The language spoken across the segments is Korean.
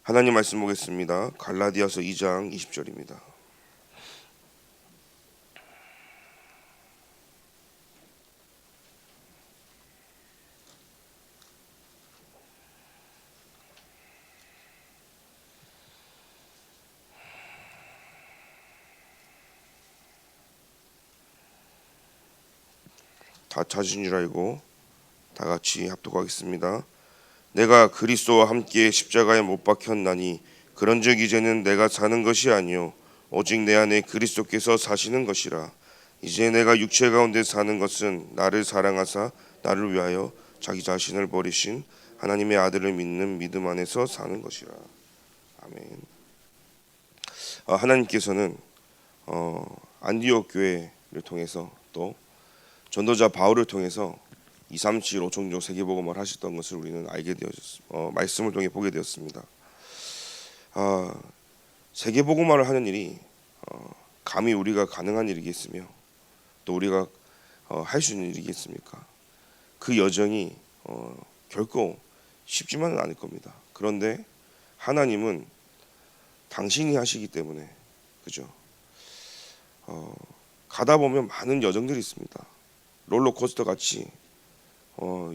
하나님 말씀 보겠습니다. 갈라디아서 2장 20절입니다. 다 찾으신 줄 알고 다 같이 합독하겠습니다. 내가 그리스도와 함께 십자가에 못 박혔나니 그런즉 이제는 내가 사는 것이 아니요 오직 내 안에 그리스도께서 사시는 것이라. 이제 내가 육체 가운데 사는 것은 나를 사랑하사 나를 위하여 자기 자신을 버리신 하나님의 아들을 믿는 믿음 안에서 사는 것이라. 아멘. 하나님께서는 안디옥 교회를 통해서 또 전도자 바울을 통해서 2, 3, 7, 5 종족 세계복음을 하셨던 것을 우리는 알게 되었습니다. 말씀을 통해 보게 되었습니다. 세계복음화를 하는 일이 감히 우리가 가능한 일이겠으며 또 우리가 할 수 있는 일이겠습니까? 그 여정이 결코 쉽지만은 않을 겁니다. 그런데 하나님은 당신이 하시기 때문에 그죠? 가다 보면 많은 여정들이 있습니다. 롤러코스터 같이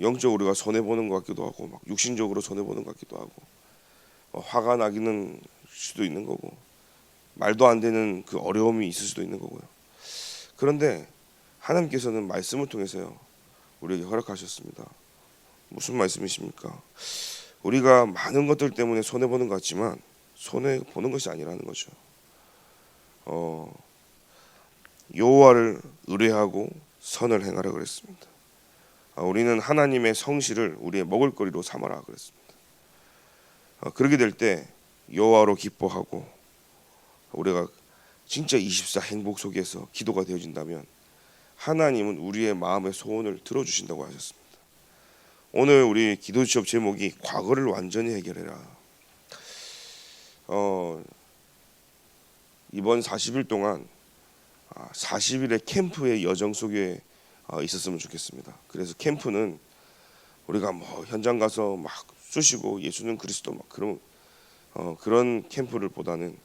영적으로 우리가 손해 보는 것 같기도 하고 막 육신적으로 손해 보는 것 같기도 하고 화가 나기는 수도 있는 거고 말도 안 되는 그 어려움이 있을 수도 있는 거고요. 그런데 하나님께서는 말씀을 통해서요 우리에게 허락하셨습니다. 무슨 말씀이십니까? 우리가 많은 것들 때문에 손해 보는 것 같지만 손해 보는 것이 아니라는 거죠. 여호와를 의뢰하고 선을 행하라 그랬습니다. 우리는 하나님의 성실을 우리의 먹을거리로 삼아라 그랬습니다. 그렇게 될 때 여호와로 기뻐하고 우리가 진짜 24 행복 속에서 기도가 되어진다면 하나님은 우리의 마음의 소원을 들어주신다고 하셨습니다. 오늘 우리 기도 수업 제목이 과거를 완전히 해결해라. 이번 40일 동안 40일의 캠프의 여정 속에 있었으면 좋겠습니다. 그래서 캠프는 우리가 뭐 현장 가서 막 쑤시고 예수는 그리스도 막 그런 캠프를 보다는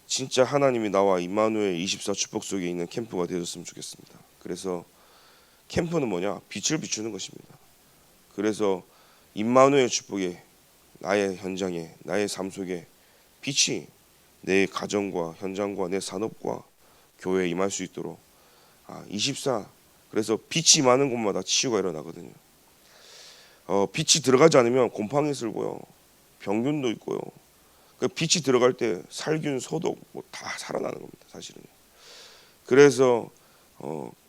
진짜 하나님이 나와 임마누엘 24 축복 속에 있는 캠프가 되었으면 좋겠습니다. 그래서 캠프는 뭐냐? 빛을 비추는 것입니다. 그래서 임마누엘 축복에 나의 현장에 나의 삶 속에 빛이 내 가정과 현장과 내 산업과 교회에 임할 수 있도록 24 그래서 빛이 많은 곳마다 치유가 일어나거든요. 빛이 들어가지 않으면 곰팡이 슬고요, 병균도 있고요. 빛이 들어갈 때 살균, 소독 뭐 다 살아나는 겁니다, 사실은. 그래서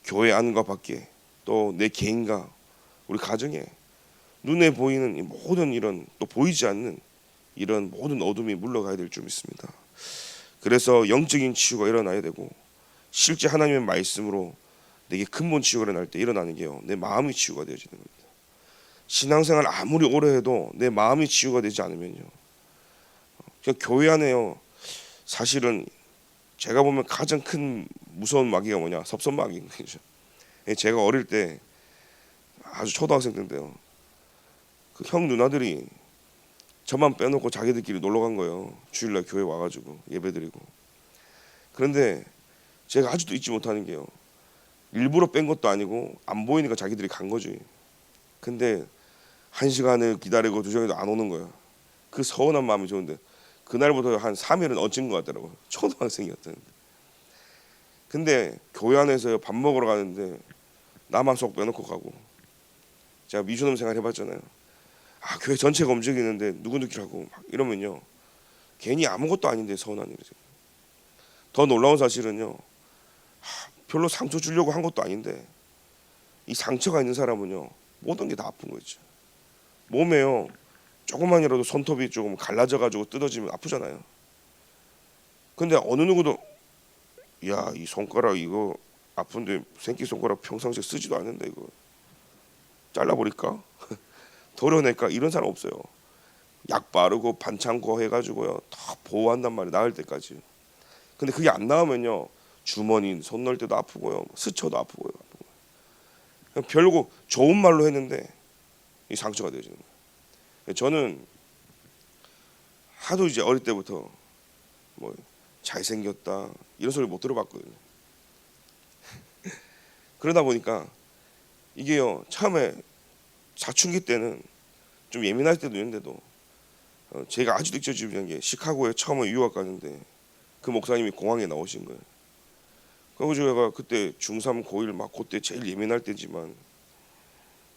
교회 안과 밖에 또 내 개인과 우리 가정에 눈에 보이는 이 모든 이런 또 보이지 않는 이런 모든 어둠이 물러가야 될 줄 믿습니다. 그래서 영적인 치유가 일어나야 되고 실제 하나님의 말씀으로 내게 근본 치유가 일어날 때 일어나는 게요 내 마음이 치유가 되어지는 겁니다. 신앙생활 아무리 오래 해도 내 마음이 치유가 되지 않으면요 교회 안에요 사실은 제가 보면 가장 큰 무서운 마귀가 뭐냐? 섭섭마귀인 거죠. 제가 어릴 때 아주 초등학생 때인데요 그 형 누나들이 저만 빼놓고 자기들끼리 놀러 간 거예요. 주일날 교회 와가지고 예배드리고. 그런데 제가 아직도 잊지 못하는 게요 일부러 뺀 것도 아니고 안 보이니까 자기들이 간 거지. 근데 1시간을 기다리고 2시간도 안 오는 거야. 그 서운한 마음이 좋은데 그날부터 한 3일은 얹힌 것 같더라고요. 초등학생이었다는데. 근데 교회 안에서 밥 먹으러 가는데 나만 쏙 빼놓고 가고. 제가 미션홈 생활 해봤잖아요. 교회 전체가 움직이는데 누구누구를 하고 막 이러면요 괜히 아무것도 아닌데 서운한 일이죠. 더 놀라운 사실은요 별로 상처 주려고 한 것도 아닌데 이 상처가 있는 사람은요 모든 게 다 아픈 거죠. 몸에요 조금만이라도 손톱이 조금 갈라져 가지고 뜯어지면 아프잖아요. 근데 어느 누구도 야, 이 손가락 이거 아픈데 새끼손가락 평상시에 쓰지도 않는데 이거 잘라버릴까? 도려낼까? 이런 사람 없어요. 약 바르고 반창고 해가지고요 다 보호한단 말이에요, 나을 때까지. 근데 그게 안 나오면요 주머니 손 넣을 때도 아프고요 스쳐도 아프고요. 별거 좋은 말로 했는데 이 상처가 되어지는 거예요. 저는 하도 이제 어릴 때부터 뭐 잘생겼다 이런 소리 못 들어봤거든요. 그러다 보니까 이게요, 처음에 사춘기 때는 좀 예민할 때도 있는데도 제가 아직도 잊혀지는 게, 시카고에 처음에 유학 가는데 그 목사님이 공항에 나오신 거예요. 그리고 제가 그때 중3 고1 막 그때 제일 예민할 때지만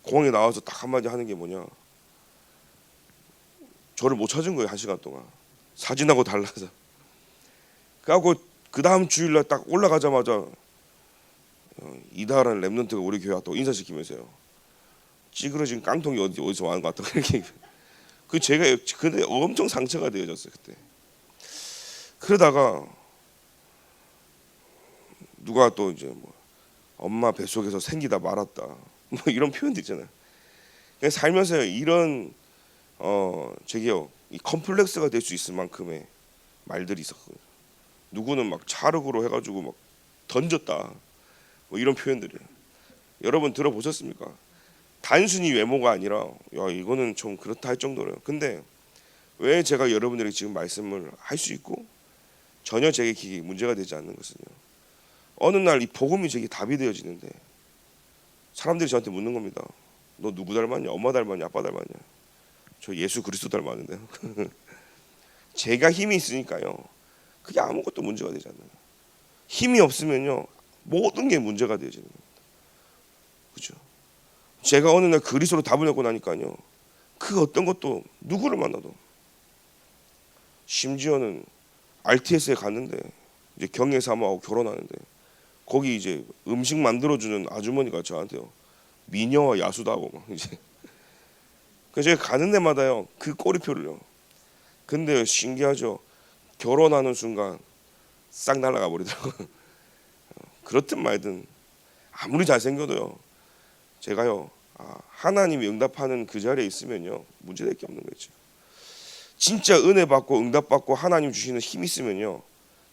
공항에 나와서 딱 한마디 하는 게 뭐냐, 저를 못 찾은 거예요. 1시간 동안 사진하고 달라서. 그하고 그 다음 주일날 딱 올라가자마자 이다라는 랩런트가 우리 교회 왔다고 인사시키면서요, 찌그러진 깡통이 어디서 와는 것 같다고 이렇게. 그 제가 근데 엄청 상처가 되어졌어요 그때. 그러다가 누가 또 이제 뭐 엄마 뱃속에서 생기다 말았다 뭐 이런 표현도 있잖아요. 그냥 살면서 이런 제게요, 이 컴플렉스가 될 수 있을 만큼의 말들이 있었거든요. 누구는 막 차르그로 해가지고 막 던졌다 뭐 이런 표현들이에요. 여러분 들어보셨습니까? 단순히 외모가 아니라 야 이거는 좀 그렇다 할 정도로요. 근데 왜 제가 여러분들에게 지금 말씀을 할 수 있고 전혀 제게 문제가 되지 않는 것은요, 어느 날 이 복음이 제게 답이 되어지는데 사람들이 저한테 묻는 겁니다. 너 누구 닮았냐? 엄마 닮았냐? 아빠 닮았냐? 저 예수 그리스도 닮았는데요. 제가 힘이 있으니까요, 그게 아무것도 문제가 되지 않아요. 힘이 없으면요, 모든 게 문제가 되어지는 겁니다. 그죠? 제가 어느 날 그리스도로 답을 얻고 나니까요, 그 어떤 것도 누구를 만나도, 심지어는 RTS에 갔는데 이제 경례 사모하고 결혼하는데 거기 이제 음식 만들어주는 아주머니가 저한테요, 미녀와 야수다고 막 이제. 그래서 제가 가는 데마다요 그 꼬리표를요. 근데 신기하죠. 결혼하는 순간 싹 날아가 버리더라고요. 그렇든 말든 아무리 잘생겨도요, 제가요 하나님이 응답하는 그 자리에 있으면요 문제될 게 없는 거죠. 진짜 은혜 받고 응답 받고 하나님 주시는 힘이 있으면요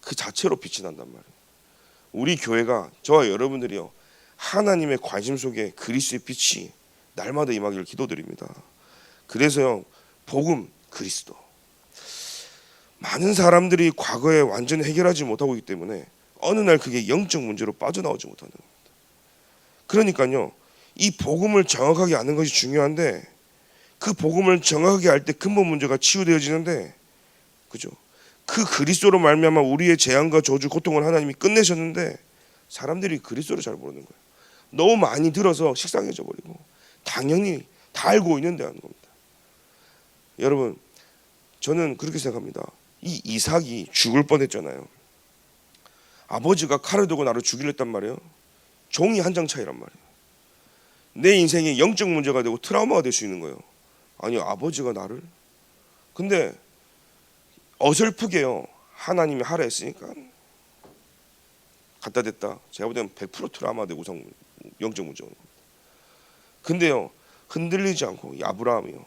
그 자체로 빛이 난단 말이에요. 우리 교회가, 저와 여러분들이요, 하나님의 관심 속에 그리스도의 빛이 날마다 임하기를 기도드립니다. 그래서요, 복음, 그리스도. 많은 사람들이 과거에 완전히 해결하지 못하고 있기 때문에 어느 날 그게 영적 문제로 빠져나오지 못하는 겁니다. 그러니까요, 이 복음을 정확하게 아는 것이 중요한데, 그 복음을 정확하게 알 때 근본 문제가 치유되어지는데, 그죠? 그 그리스도로 말미암아 우리의 재앙과 저주, 고통을 하나님이 끝내셨는데 사람들이 그리스도를 잘 모르는 거예요. 너무 많이 들어서 식상해져 버리고 당연히 다 알고 있는데 하는 겁니다. 여러분, 저는 그렇게 생각합니다. 이 이삭이 죽을 뻔했잖아요. 아버지가 칼을 들고 나를 죽이려 했단 말이에요. 종이 한 장 차이란 말이에요. 내 인생에 영적 문제가 되고 트라우마가 될 수 있는 거예요. 아니, 아버지가 나를. 근데 어설프게요, 하나님이 하라 했으니까 갖다 댔다. 제가 볼 때는 100% 트라우마 되고 영적 문제가 오는 겁니다. 근데요, 흔들리지 않고 이 아브라함이요,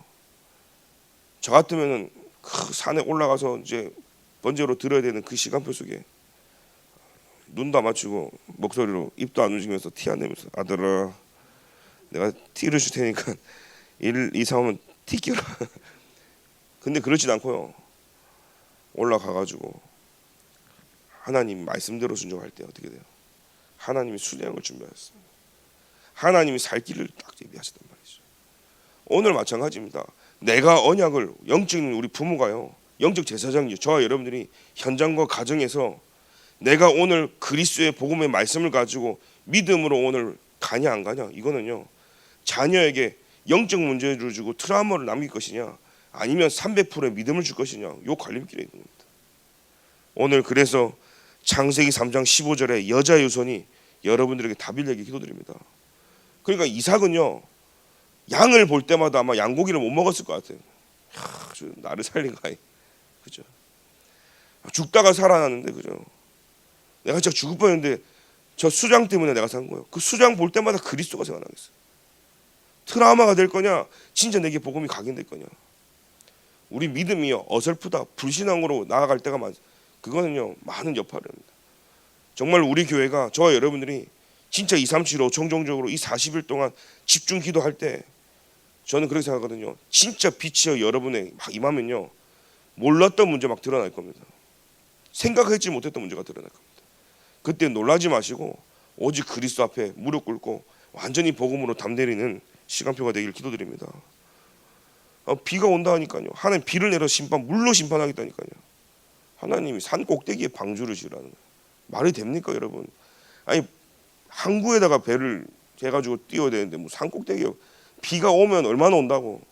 저 같으면은 그 산에 올라가서 이제 번제로 들어야 되는 그 시간표 속에 눈도 안 맞추고 목소리로 입도 안 움직이면서 티 안 내면서, 아들아 내가 티를 줄 테니까 1, 2, 3 하면 티 껴라. 근데 그렇진 않고요, 올라가가지고 하나님 말씀대로 순종할 때 어떻게 돼요? 하나님이 순양을 준비하셨어요. 하나님이 살 길을 딱 예비하셨단 말이죠. 오늘 마찬가지입니다. 내가 언약을, 영적인 우리 부모가요, 영적 제사장이요, 저와 여러분들이 현장과 가정에서 내가 오늘 그리스도의 복음의 말씀을 가지고 믿음으로 오늘 가냐 안 가냐, 이거는요 자녀에게 영적 문제를 주고 트라우마를 남길 것이냐, 아니면 300%의 믿음을 줄 것이냐, 요 갈림길에 있는 겁니다. 오늘 그래서 창세기 3장 15절에 여자 유손이 여러분들에게 답을 내기 기도드립니다. 그러니까 이삭은요, 양을 볼 때마다 아마 양고기를 못 먹었을 것 같아요. 나를 살린 가이, 그죠? 죽다가 살아나는데, 그죠? 내가 진짜 죽을 뻔했는데 저 수장 때문에 내가 산 거예요. 그 수장 볼 때마다 그리스도가 생각나겠어요. 트라우마가 될 거냐, 진짜 내게 복음이 각인될 거냐. 우리 믿음이요, 어설프다, 불신앙으로 나아갈 때가 그거는요 많은 여파를 합니다. 정말 우리 교회가, 저와 여러분들이 진짜 2, 3, 7, 5 총정적으로 이 40일 동안 집중 기도할 때 저는 그렇게 생각하거든요. 진짜 빛이요 여러분의 막 임하면요, 몰랐던 문제 막 드러날 겁니다. 생각하지 못했던 문제가 드러날 겁니다. 그때 놀라지 마시고 오직 그리스도 앞에 무릎 꿇고 완전히 복음으로 담대리는 시간표가 되길 기도드립니다. 비가 온다 하니까요. 하나님 비를 내려 물로 심판하겠다니까요. 하나님이 산 꼭대기에 방주를 지으라는 거예요. 말이 됩니까 여러분? 아니 항구에다가 배를 해가지고 띄워야 되는데 뭐 산 꼭대기에 비가 오면 얼마나 온다고.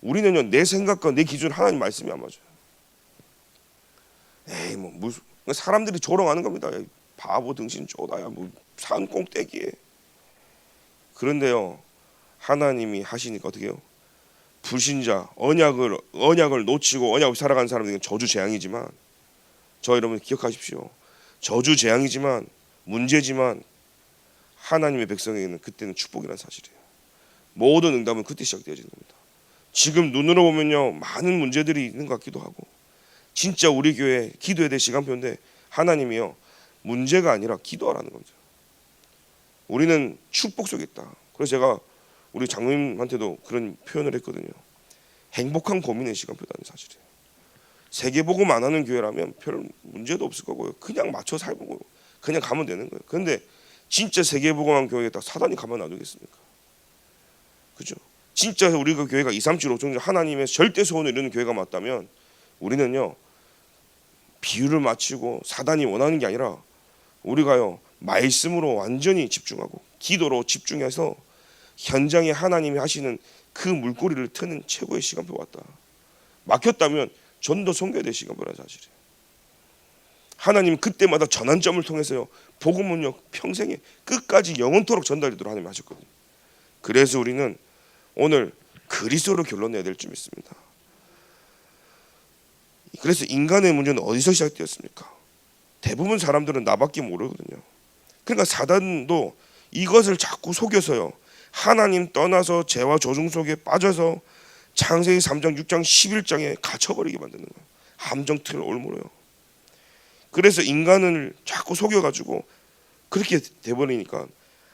우리는요 내 생각과 내 기준 하나님 말씀이 안 맞아요. 에이 뭐 무슨 사람들이 조롱하는 겁니다. 에이, 바보 등신 쪼다야 뭐 산 꼭대기에. 그런데요 하나님이 하시니까 어떻게 해요? 불신자 언약을 놓치고 언약을 살아가는 사람들에게 저주 재앙이지만 저 여러분 기억하십시오. 저주 재앙이지만 문제지만 하나님의 백성에게는 그때는 축복이라는 사실이에요. 모든 응답은 그때 시작되어지는 겁니다. 지금 눈으로 보면요 많은 문제들이 있는 것 같기도 하고 진짜 우리 교회 기도해야 될 시간표인데 하나님이요 문제가 아니라 기도하라는 거죠. 우리는 축복 속에 있다. 그래서 제가 우리 장로님한테도 그런 표현을 했거든요. 행복한 고민의 시간표라는 사실이에요. 세계복음 안 하는 교회라면 별 문제도 없을 거고요. 그냥 맞춰 살고 그냥 가면 되는 거예요. 그런데 진짜 세계복음한 교회에다 사단이 가만 놔두겠습니까? 그죠? 진짜 우리가 교회가 2, 3, 7, 5 정도 하나님의 절대 소원을 이루는 교회가 맞다면 우리는요 비유를 맞추고 사단이 원하는 게 아니라 우리가요 말씀으로 완전히 집중하고 기도로 집중해서 현장에 하나님이 하시는 그 물꼬리를 트는 최고의 시간표 왔다. 막혔다면 전도 선교해야 될 시간표라는 사실이에요. 하나님 그때마다 전환점을 통해서요 복음은요 평생에 끝까지 영원토록 전달되도록 하나님 하셨거든요. 그래서 우리는 오늘 그리스도로 결론 내야 될 줄 믿습니다. 그래서 인간의 문제는 어디서 시작되었습니까? 대부분 사람들은 나밖에 모르거든요. 그러니까 사단도 이것을 자꾸 속여서요 하나님 떠나서 죄와 조중 속에 빠져서 창세기 3장, 6장, 11장에 갇혀버리게 만드는 거예요. 함정틀을 올무려요. 그래서 인간을 자꾸 속여가지고 그렇게 돼버리니까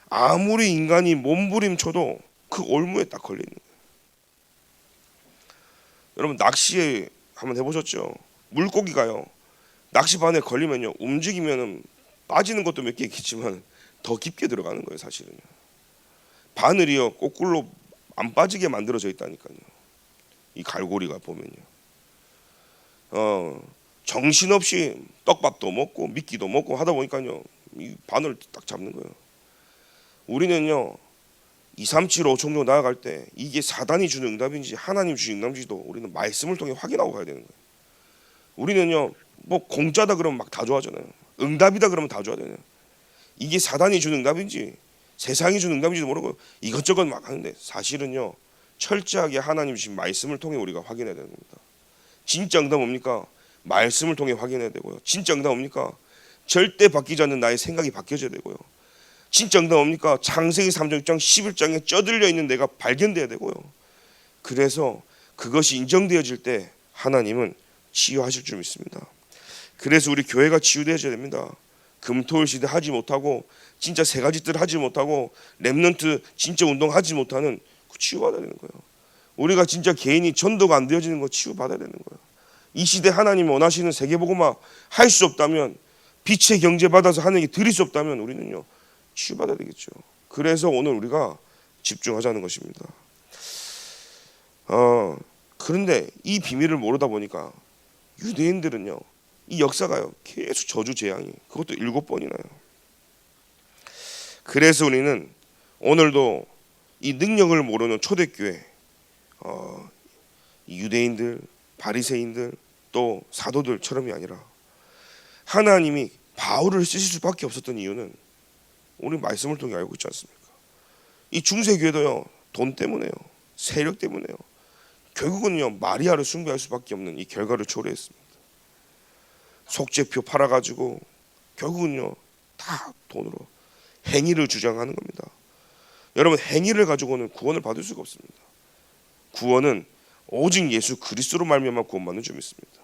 아무리 인간이 몸부림쳐도 그 올무에 딱 걸리는 거예요. 여러분 낚시에 한번 해보셨죠? 물고기가요 낚시바늘에 걸리면요 움직이면은 빠지는 것도 몇 개 있겠지만 더 깊게 들어가는 거예요. 사실은요 바늘이요 거꾸로 안 빠지게 만들어져 있다니까요. 이 갈고리가 보면요 정신없이 떡밥도 먹고 미끼도 먹고 하다 보니까요 이 바늘을 딱 잡는 거예요. 우리는요 2, 3, 7, 5 정도 나아갈 때 이게 사단이 주는 응답인지 하나님 주신 응답인지도 우리는 말씀을 통해 확인하고 가야 되는 거예요. 우리는요 뭐 공짜다 그러면 막 다 좋아하잖아요. 응답이다 그러면 다 좋아하잖아요. 이게 사단이 주는 응답인지 세상이 주는 응답인지도 모르고 이것저것 막 하는데 사실은요 철저하게 하나님 주신 말씀을 통해 우리가 확인해야 되는 겁니다. 진짜 응답 뭡니까? 말씀을 통해 확인해야 되고요. 진짜 응답 뭡니까? 절대 바뀌지 않는 나의 생각이 바뀌어져야 되고요. 진짜 응답 뭡니까? 창세기 3장 6장 11장에 쪄들려 있는 내가 발견돼야 되고요. 그래서 그것이 인정되어질 때 하나님은 치유하실 줄 믿습니다. 그래서 우리 교회가 치유되어져야 됩니다. 금토일 시대 하지 못하고 진짜 세 가지 뜰 하지 못하고 렘넌트 진짜 운동하지 못하는 그 치유받아야 되는 거예요. 우리가 진짜 개인이 전도가 안 되어지는 거 치유받아야 되는 거예요. 이 시대 하나님이 원하시는 세계복음화 할 수 없다면 빛의 경제 받아서 하나님께 드릴 수 없다면 우리는요 치유받아야 되겠죠. 그래서 오늘 우리가 집중하자는 것입니다. 그런데 이 비밀을 모르다 보니까 유대인들은요 이 역사가요 계속 저주 재앙이 그것도 7번이나요. 그래서 우리는 오늘도 이 능력을 모르는 초대교회 유대인들 바리새인들 또 사도들처럼이 아니라 하나님이 바울을 쓰실 수밖에 없었던 이유는 우리 말씀을 통해 알고 있지 않습니까? 이 중세교회도요 돈 때문에요 세력 때문에요 결국은요 마리아를 숭배할 수밖에 없는 이 결과를 초래했습니다. 속죄표 팔아가지고 결국은요 다 돈으로 행위를 주장하는 겁니다. 여러분 행위를 가지고는 구원을 받을 수가 없습니다. 구원은 오직 예수 그리스도로 말미암아 구원받는 줄 믿습니다.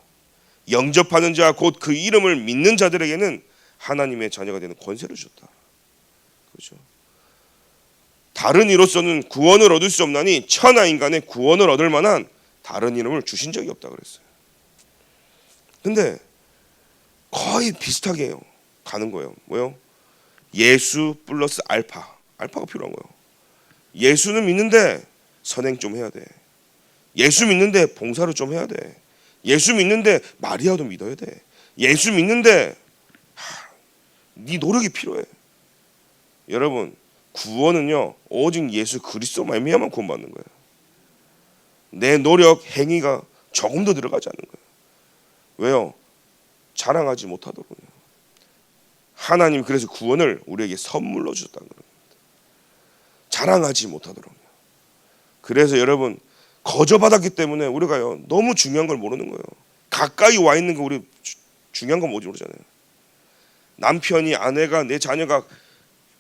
영접하는 자 곧 그 이름을 믿는 자들에게는 하나님의 자녀가 되는 권세를 주셨다. 그렇죠? 다른 이로서는 구원을 얻을 수 없나니 천하 인간의 구원을 얻을 만한 다른 이름을 주신 적이 없다 그랬어요. 근데 거의 비슷하게 해요. 가는 거예요. 뭐요? 예수 플러스 알파가 필요한 거예요. 예수는 믿는데 선행 좀 해야 돼. 예수 믿는데 봉사를 좀 해야 돼. 예수 믿는데 마리아도 믿어야 돼. 예수 믿는데 네 노력이 필요해. 여러분, 구원은요 오직 예수 그리스도 말미암아 구원받는 거예요. 내 노력, 행위가 조금 더 들어가지 않는 거예요. 왜요? 자랑하지 못하도록요. 하나님 그래서 구원을 우리에게 선물로 주셨다는 겁니다. 자랑하지 못하도록요. 그래서 여러분, 거저받았기 때문에 우리가요 너무 중요한 걸 모르는 거예요. 가까이 와 있는 거 우리 중요한 건 뭔지 모르잖아요. 남편이, 아내가, 내 자녀가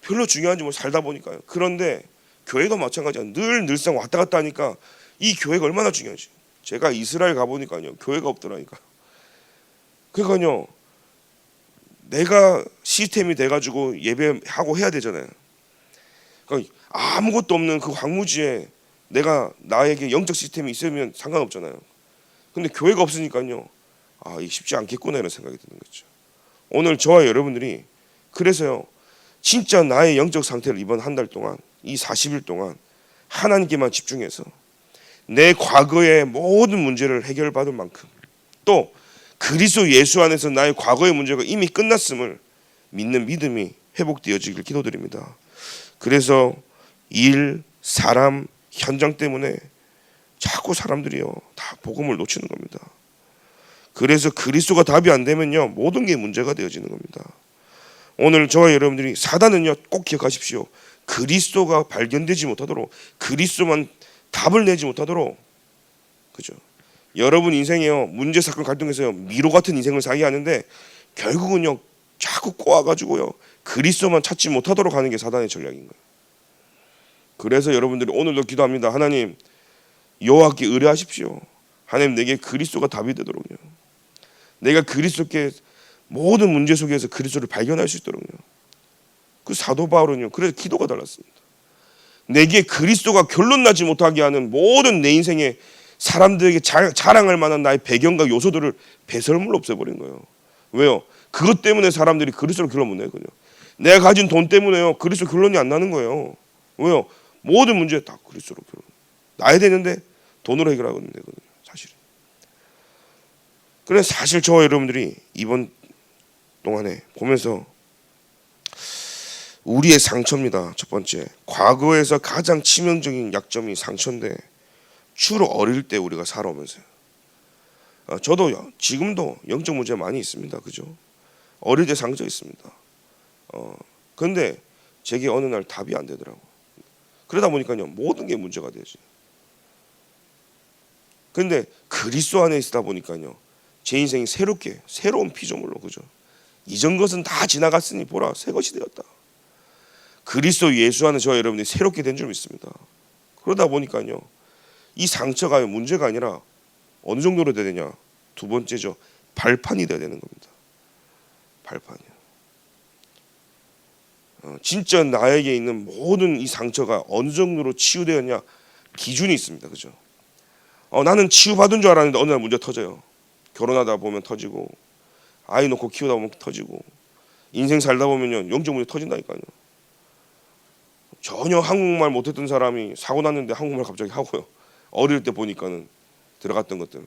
별로 중요한지 뭐 살다 보니까요. 그런데 교회도 마찬가지야. 늘상 왔다 갔다 하니까 이 교회가 얼마나 중요한지. 제가 이스라엘 가보니까요 교회가 없더라니까. 그러니까요 내가 시스템이 돼가지고 예배하고 해야 되잖아요. 그러니까 아무것도 없는 그 황무지에 나에게 영적 시스템이 있으면 상관없잖아요. 근데 교회가 없으니까요 이게 쉽지 않겠구나 이런 생각이 드는 거죠. 오늘 저와 여러분들이 그래서요 진짜 나의 영적 상태를 이번 한 달 동안, 이 40일 동안 하나님께만 집중해서 내 과거의 모든 문제를 해결받을 만큼, 또 그리스도 예수 안에서 나의 과거의 문제가 이미 끝났음을 믿는 믿음이 회복되어지길 기도드립니다. 그래서 일, 사람, 현장 때문에 자꾸 사람들이요 다 복음을 놓치는 겁니다. 그래서 그리스도가 답이 안 되면요 모든 게 문제가 되어지는 겁니다. 오늘 저와 여러분들이, 사단은요 꼭 기억하십시오. 그리스도가 발견되지 못하도록, 그리스도만 답을 내지 못하도록, 그죠? 여러분 인생에요 문제, 사건, 갈등에서요 미로 같은 인생을 살게 하는데 결국은요 자꾸 꼬아가지고요 그리스도만 찾지 못하도록 하는 게 사단의 전략인 거예요. 그래서 여러분들이 오늘도 기도합니다. 하나님, 여호와께 의뢰하십시오. 하나님, 내게 그리스도가 답이 되도록요. 내가 그리스도께 모든 문제 속에서 그리스도를 발견할 수 있도록요. 그 사도 바울은요 그래서 기도가 달랐습니다. 내게 그리스도가 결론 나지 못하게 하는 모든 내 인생에 사람들에게 자랑할 만한 나의 배경과 요소들을 배설물로 없애버린 거예요. 왜요? 그것 때문에 사람들이 그리스도를 결론 못 내거든요. 내가 가진 돈 때문에요 그리스도 결론이 안 나는 거예요. 왜요? 모든 문제 다 그리스도로 결론 나야 되는데 돈으로 해결하거든요 사실은. 그래서 사실 저와 여러분들이 이번 동안에 보면서 우리의 상처입니다. 첫 번째, 과거에서 가장 치명적인 약점이 상처인데 주로 어릴 때 우리가 살아오면서요. 저도 지금도 영적 문제 많이 있습니다. 그죠? 어릴 때 상처 있습니다. 근데 제게 어느 날 답이 안 되더라고요. 그러다 보니까요 모든 게 문제가 되지. 근데 그리스도 안에 있다 보니까요 제 인생이 새로운 피조물로, 그죠? 이전 것은 다 지나갔으니 보라 새 것이 되었다. 그리스도 예수 안에 저와 여러분들이 새롭게 된 줄 믿습니다. 그러다 보니까요 이 상처가 문제가 아니라 어느 정도로 돼야 되냐, 두 번째죠, 발판이 돼야 되는 겁니다. 발판이요. 진짜 나에게 있는 모든 이 상처가 어느 정도로 치유되었냐 기준이 있습니다. 그죠? 나는 치유받은 줄 알았는데 어느 날 문제 터져요. 결혼하다 보면 터지고, 아이 놓고 키우다 보면 터지고, 인생 살다 보면요 영적 문제 터진다니까요. 전혀 한국말 못했던 사람이 사고 났는데 한국말 갑자기 하고요. 어릴 때 보니까는 들어갔던 것들,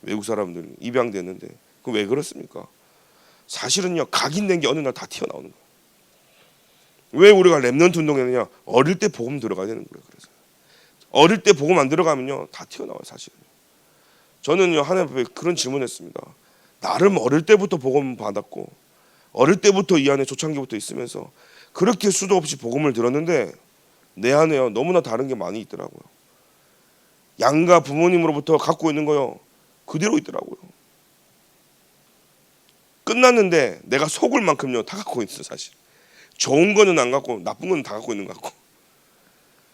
외국 사람들 입양됐는데 그 왜 그렇습니까? 사실은요 각인된 게 어느 날 다 튀어나오는 거예요. 왜 우리가 렘넌트 운동했느냐? 어릴 때 복음 들어가야 되는 거예요. 그래서 어릴 때 복음 안 들어가면요 다 튀어나와요. 사실은 저는요 하나님 앞에 그런 질문했습니다. 나름 어릴 때부터 복음 받았고 어릴 때부터 이 안에 초창기부터 있으면서 그렇게 수도 없이 복음을 들었는데 내 안에요 너무나 다른 게 많이 있더라고요. 양가 부모님으로부터 갖고 있는 거요 그대로 있더라고요. 끝났는데 내가 속을 만큼요 다 갖고 있어. 사실 좋은 거는 안 갖고 나쁜 거는 다 갖고 있는 것 같고,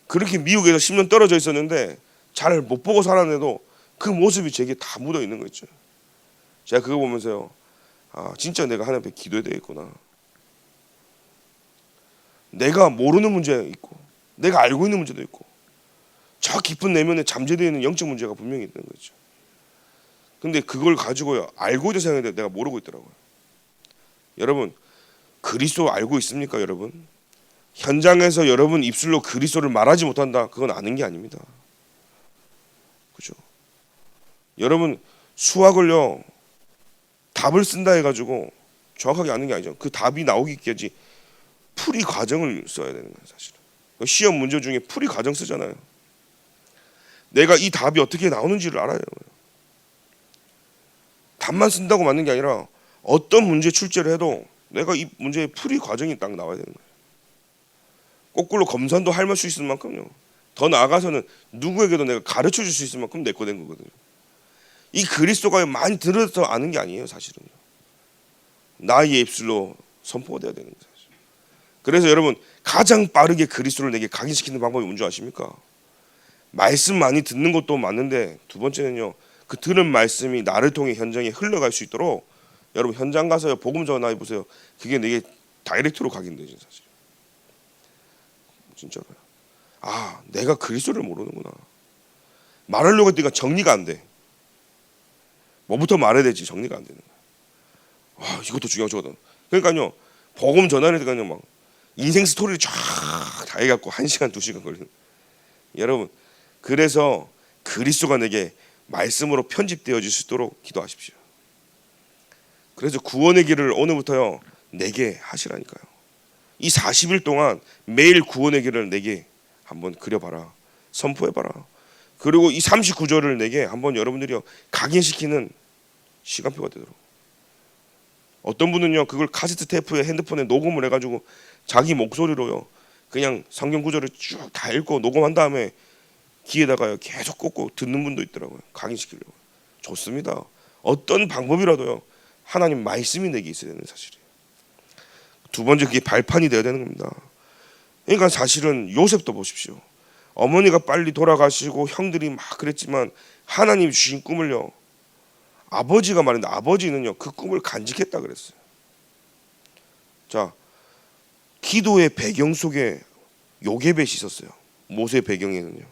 그렇게 미국에서 10년 떨어져 있었는데 잘 못 보고 살았는데도 그 모습이 제게 다 묻어 있는 거 있죠. 제가 그거 보면서요 진짜 내가 하나님 앞에 기도해야 되겠구나. 내가 모르는 문제가 있고 내가 알고 있는 문제도 있고 저 깊은 내면에 잠재되어 있는 영적 문제가 분명히 있는 거죠. 근데 그걸 가지고요 알고 있는 생각인데 내가 모르고 있더라고요. 여러분 그리스도 알고 있습니까? 여러분 현장에서 여러분 입술로 그리스도를 말하지 못한다, 그건 아는 게 아닙니다. 그죠? 여러분 수학을요 답을 쓴다 해가지고 정확하게 아는 게 아니죠. 그 답이 나오기까지 풀이 과정을 써야 되는 거예요. 사실은 시험 문제 중에 풀이 과정 쓰잖아요. 내가 이 답이 어떻게 나오는지를 알아야 돼요. 답만 쓴다고 맞는 게 아니라 어떤 문제 출제를 해도 내가 이 문제의 풀이 과정이 딱 나와야 되는 거예요. 거꾸로 검산도 할 수 있을 만큼요. 더 나아가서는 누구에게도 내가 가르쳐 줄 수 있을 만큼 내 거 된 거거든요. 이 그리스도가 많이 들어서 아는 게 아니에요. 사실은요. 나의 입술로 선포가 돼야 되는 거예요. 그래서 여러분 가장 빠르게 그리스도를 내게 각인시키는 방법이 뭔지 아십니까? 말씀 많이 듣는 것도 맞는데 두 번째는요, 그 들은 말씀이 나를 통해 현장에 흘러갈 수 있도록 여러분 현장 가서요 복음 전화해 보세요. 그게 내게 다이렉트로 각인되죠. 사실 진짜로요. 아, 내가 그리스도를 모르는구나. 말하려고 했더니 정리가 안 돼. 뭐부터 말해야 될지 정리가 안 되는 거야. 와, 이것도 중요하거든. 그러니까요 복음 전화를 해가지고 막 인생 스토리를 쫙 다 해갖고 1시간 2시간 걸리는. 여러분 그래서 그리스도가 내게 말씀으로 편집되어질 수 있도록 기도하십시오. 그래서 구원의 길을 오늘부터요 내게 하시라니까요. 이 40일 동안 매일 구원의 길을 내게 한번 그려봐라, 선포해봐라. 그리고 이 39절을 내게 한번 여러분들이요 각인시키는 시간표가 되도록. 어떤 분은요 그걸 카세트 테이프에 핸드폰에 녹음을 해가지고 자기 목소리로요 그냥 성경 구절을 쭉 다 읽고 녹음한 다음에 귀에다가요 계속 꽂고 듣는 분도 있더라고요. 각인시키려고. 좋습니다. 어떤 방법이라도요 하나님 말씀이 내게 있어야 되는 사실이에요. 두 번째 그게 발판이 되어야 되는 겁니다. 그러니까 사실은 요셉도 보십시오. 어머니가 빨리 돌아가시고 형들이 막 그랬지만 하나님이 주신 꿈을요 아버지가 말했는데 아버지는요 그 꿈을 간직했다 그랬어요. 자, 기도의 배경 속에 요게벳이 있었어요. 모세 배경에는요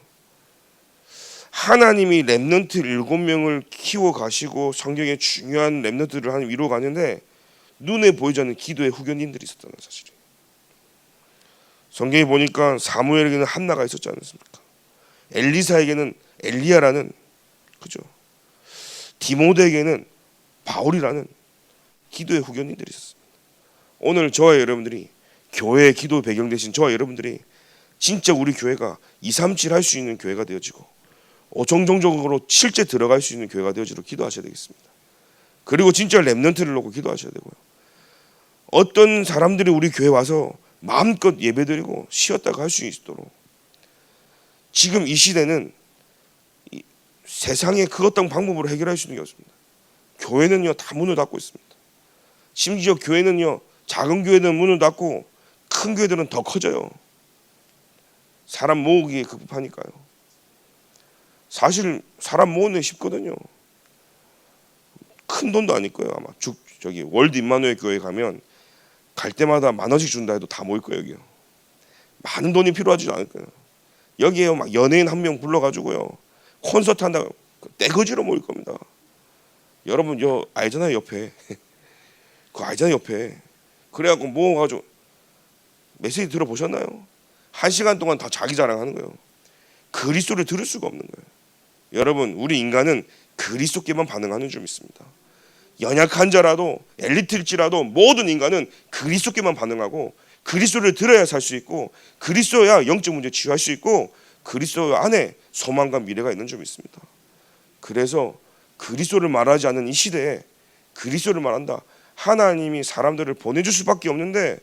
하나님이 렘넌트 7명을 키워 가시고 성경에 중요한 렘넌트를 하나님 이루어 가는데 눈에 보이지 않는 기도의 후견인들이 있었다는 사실이에요. 성경에 보니까 사무엘에게는 한나가 있었지 않습니까? 엘리사에게는 엘리야라는, 그죠? 디모데에게는 바울이라는 기도의 후견인들이 있었습니다. 오늘 저와 여러분들이 교회의 기도 배경 대신 저와 여러분들이 진짜 우리 교회가 237 할 수 있는 교회가 되어지고 정정적으로 실제 들어갈 수 있는 교회가 되어지도록 기도하셔야 되겠습니다. 그리고 진짜 렘넌트를 놓고 기도하셔야 되고요. 어떤 사람들이 우리 교회 와서 마음껏 예배드리고 쉬었다가 할 수 있도록. 지금 이 시대는 세상에 그 어떤 방법으로 해결할 수 있는 게 없습니다. 교회는요 다 문을 닫고 있습니다. 심지어 교회는요 작은 교회는 문을 닫고 큰 교회들은 더 커져요. 사람 모으기에 급급하니까요. 사실 사람 모으는 게 쉽거든요. 큰 돈도 아닐 거예요. 아마 저기 월드 임마누엘 교회 가면 갈 때마다 10,000원씩 준다 해도 다 모일 거예요. 여기요. 많은 돈이 필요하지 않을 거예요. 여기에 막 연예인 한 명 불러가지고요 콘서트 한다고 떼거지로 모일 겁니다. 여러분 저 알잖아요 옆에 그거 알잖아요 옆에. 그래갖고 모아가지고 메시지 들어보셨나요? 1시간 동안 다 자기 자랑하는 거예요. 그리스도를 들을 수가 없는 거예요. 여러분 우리 인간은 그리스도께만 반응하는 줄 믿습니다. 연약한 자라도 엘리트일지라도 모든 인간은 그리스도께만 반응하고 그리스도를 들어야 살 수 있고 그리스도야 영적 문제 치유할 수 있고 그리스도 안에 소망과 미래가 있는 줄 믿습니다. 그래서 그리스도를 말하지 않는 이 시대에 그리스도를 말한다. 하나님이 사람들을 보내줄 수밖에 없는데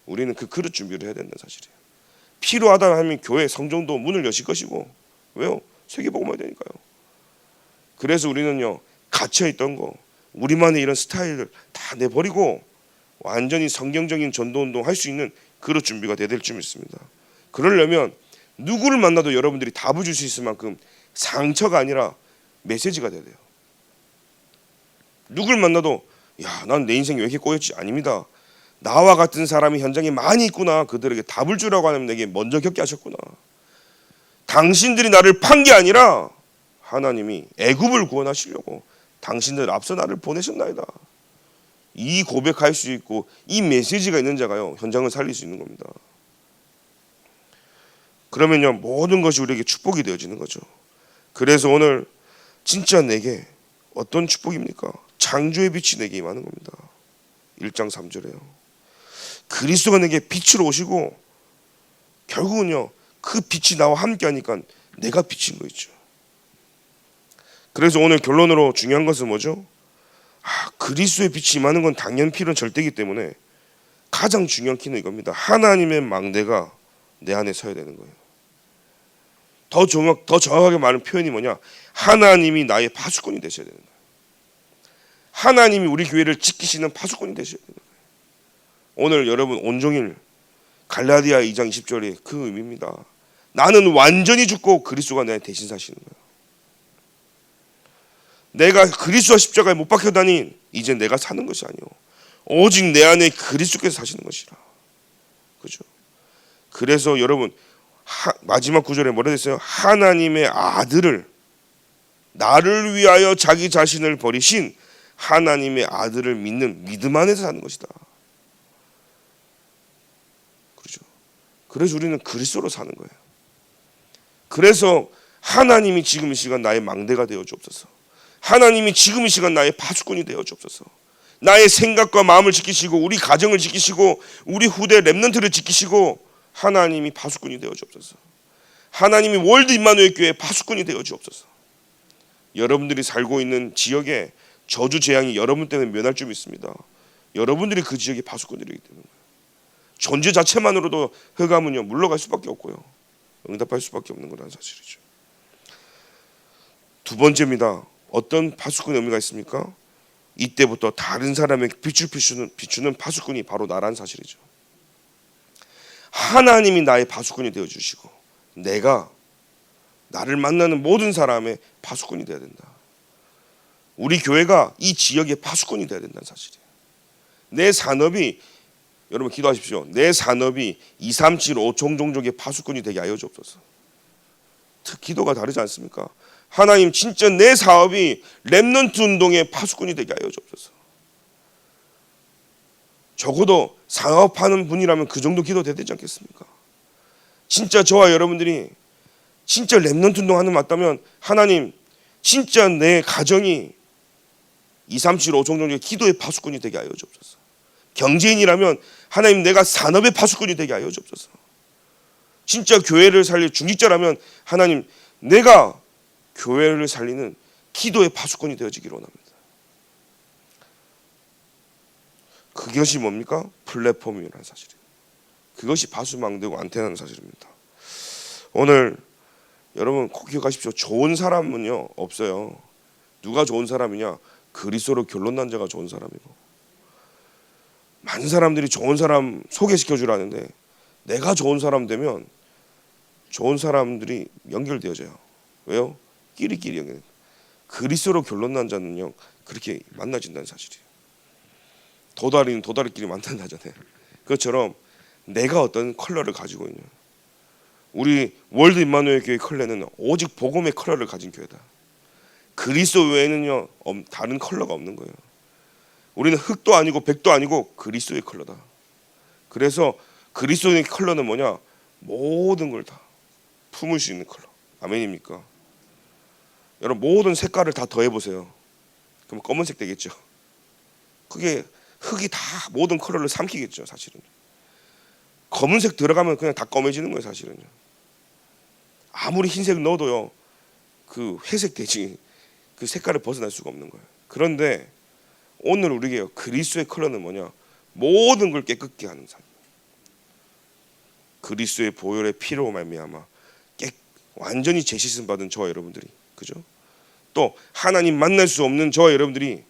우리는 그 그릇 준비를 해야 된다 사실이에요. 필요하다 하면 교회 성정도 문을 여실 것이고 왜요? 세계복음화해야 되니까요. 그래서 우리는요 갇혀있던 거 우리만의 이런 스타일을 다 내버리고 완전히 성경적인 전도운동 할 수 있는 그런 준비가 돼야 될 줄 믿습니다. 그러려면 누구를 만나도 여러분들이 답을 줄 수 있을 만큼 상처가 아니라 메시지가 돼야 돼요. 누굴 만나도 야, 난 내 인생이 왜 이렇게 꼬였지? 아닙니다. 나와 같은 사람이 현장에 많이 있구나. 그들에게 답을 주라고 하면 내게 먼저 겪게 하셨구나. 당신들이 나를 판 게 아니라 하나님이 애굽을 구원하시려고 당신들 앞서 나를 보내셨나이다. 이 고백할 수 있고 이 메시지가 있는 자가요 현장을 살릴 수 있는 겁니다. 그러면요 모든 것이 우리에게 축복이 되어지는 거죠. 그래서 오늘 진짜 내게 어떤 축복입니까? 창조의 빛이 내게 임하는 겁니다. 1장 3절에요. 그리스도가 내게 빛으로 오시고 결국은요 그 빛이 나와 함께 하니까 내가 빛인 거 있죠. 그래서 오늘 결론으로 중요한 것은 뭐죠? 그리스도의 빛이 임하는 건 당연 필요한 절대이기 때문에 가장 중요한 키는 이겁니다. 하나님의 망대가 내 안에 서야 되는 거예요. 더 정확하게 말하는 표현이 뭐냐? 하나님이 나의 파수꾼이 되셔야 되는 거예요. 하나님이 우리 교회를 지키시는 파수꾼이 되셔야 되는 거예요. 오늘 여러분 온종일 갈라디아 2장 20절이 그 의미입니다. 나는 완전히 죽고 그리스도가 내 대신 사시는 거예요. 내가 그리스도와 십자가에 못 박혀다니 이제 내가 사는 것이 아니오 오직 내 안에 그리스도께서 사시는 것이라. 그죠? 그래서 여러분 마지막 구절에 뭐라 됐어요? 하나님의 아들을 나를 위하여 자기 자신을 버리신 하나님의 아들을 믿는 믿음 안에서 사는 것이다. 그렇죠? 그래서 우리는 그리스도로 사는 거예요. 그래서 하나님이 지금 이 시간 나의 망대가 되어 주옵소서. 하나님이 지금 이 시간 나의 파수꾼이 되어 주옵소서. 나의 생각과 마음을 지키시고 우리 가정을 지키시고 우리 후대 렘넌트를 지키시고 하나님이 파수꾼이 되어 주옵소서. 하나님이 월드 임마누엘 교회의 파수꾼이 되어 주옵소서. 여러분들이 살고 있는 지역에 저주 재앙이 여러분 때문에 면할 줄 믿습니다. 여러분들이 그 지역의 파수꾼들이기 때문에 존재 자체만으로도 흑암은요 물러갈 수밖에 없고요 응답할 수밖에 없는 거라는 사실이죠. 두 번째입니다. 어떤 파수꾼의 의미가 있습니까? 이때부터 다른 사람의 빛을 비추는 파수꾼이 바로 나라는 사실이죠. 하나님이 나의 파수꾼이 되어주시고 내가 나를 만나는 모든 사람의 파수꾼이 되어야 된다. 우리 교회가 이 지역의 파수꾼이 되어야 된다는 사실이에요. 내 산업이 여러분 기도하십시오. 내 산업이 2, 3, 7, 5 종족의 파수꾼이 되게 하여 주옵소서. 기도가 다르지 않습니까? 하나님 진짜 내 사업이 렘넌트 운동의 파수꾼이 되게 하여 주옵소서. 적어도 사업하는 분이라면 그 정도 기도 돼야 되지 않겠습니까? 진짜 저와 여러분들이 진짜 렘넌트 운동하는 맞다면 하나님 진짜 내 가정이 2, 3, 7, 5 종족의 기도의 파수꾼이 되게 하여 주옵소서. 경제인이라면 하나님 내가 산업의 파수꾼이 되게 하여 주옵소서. 진짜 교회를 살릴 중직자라면 하나님 내가 교회를 살리는 기도의 파수꾼이 되어지기를 원합니다. 그것이 뭡니까? 플랫폼이라는 사실이에요. 그것이 바수망대고 안테나는 사실입니다. 오늘 여러분 꼭 기억하십시오. 좋은 사람은요 없어요. 누가 좋은 사람이냐? 그리스도로 결론 난 자가 좋은 사람이고 많은 사람들이 좋은 사람 소개시켜 주라는데 내가 좋은 사람 되면 좋은 사람들이 연결되어져요. 왜요? 끼리끼리 연결. 그리스도로 결론 난 자는요 그렇게 만나진다는 사실이에요. 도다리는 도다리끼리 만난다잖아요. 그것처럼 내가 어떤 컬러를 가지고 있냐. 우리 월드 임마누엘 교회 컬러는 오직 복음의 컬러를 가진 교회다. 그리스도 외에는요 다른 컬러가 없는 거예요. 우리는 흑도 아니고 백도 아니고 그리스도의 컬러다. 그래서 그리스도의 컬러는 뭐냐? 모든 걸 다 품을 수 있는 컬러. 아멘입니까? 여러분 모든 색깔을 다 더해보세요. 그럼 검은색 되겠죠. 그게 흙이 다 모든 컬러를 삼키겠죠. 사실은 검은색 들어가면 그냥 다 검해지는 거예요. 사실은요. 아무리 흰색 넣어도요 그 회색 되지 그 색깔을 벗어날 수가 없는 거예요. 그런데 오늘 우리에게 그리스도의 컬러는 뭐냐? 모든 걸 깨끗게 하는 삶. 그리스도의 보혈의 피로 말미암아 완전히 재시씀 받은 저와 여러분들이, 그죠? 또 하나님 만날 수 없는 저와 여러분들이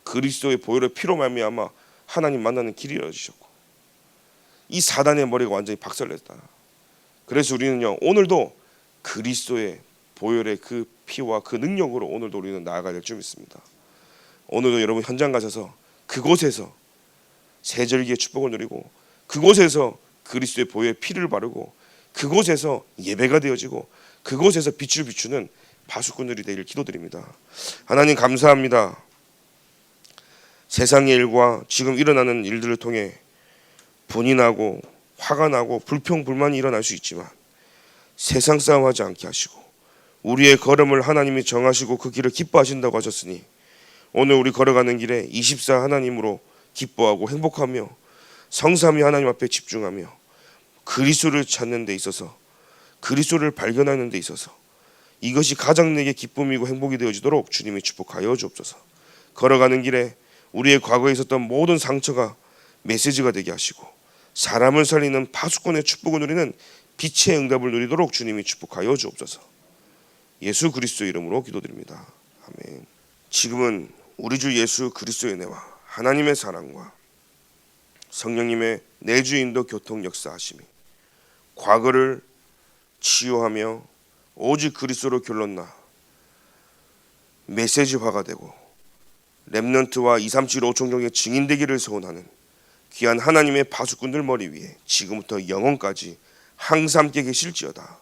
그리스도의 보혈의 피로 말미암아 하나님 만나는 길이 열어지셨고 이 사단의 머리가 완전히 박살냈다. 그래서 우리는요 오늘도 그리스도의 보혈의 그 피와 그 능력으로 오늘도 우리는 나아가야 될 줄 믿습니다. 오늘도 여러분 현장 가셔서 그곳에서 세절기의 축복을 누리고 그곳에서 그리스도의 보혈의 피를 바르고 그곳에서 예배가 되어지고 그곳에서 빛을 비추는 바수꾼들이 되기를 기도드립니다. 하나님 감사합니다. 세상의 일과 지금 일어나는 일들을 통해 분이 나고 화가 나고 불평불만이 일어날 수 있지만 세상 싸움하지 않게 하시고 우리의 걸음을 하나님이 정하시고 그 길을 기뻐하신다고 하셨으니 오늘 우리 걸어가는 길에 24 하나님으로 기뻐하고 행복하며 성삼위 하나님 앞에 집중하며 그리스도를 찾는 데 있어서 그리스도를 발견하는 데 있어서 이것이 가장 내게 기쁨이고 행복이 되어지도록 주님이 축복하여 주옵소서. 걸어가는 길에 우리의 과거에 있었던 모든 상처가 메시지가 되게 하시고 사람을 살리는 파수꾼의 축복을 누리는 빛의 응답을 누리도록 주님이 축복하여 주옵소서. 예수 그리스도 이름으로 기도드립니다. 아멘. 지금은 우리 주 예수 그리스도의 은혜와 하나님의 사랑과 성령님의 내주인도 교통 역사하심이 과거를 치유하며 오직 그리스도로 결론나 메시지화가 되고 렘넌트와 237 5총종의 증인되기를 소원하는 귀한 하나님의 파수꾼들 머리 위에 지금부터 영원까지 항상 함께 계실지어다.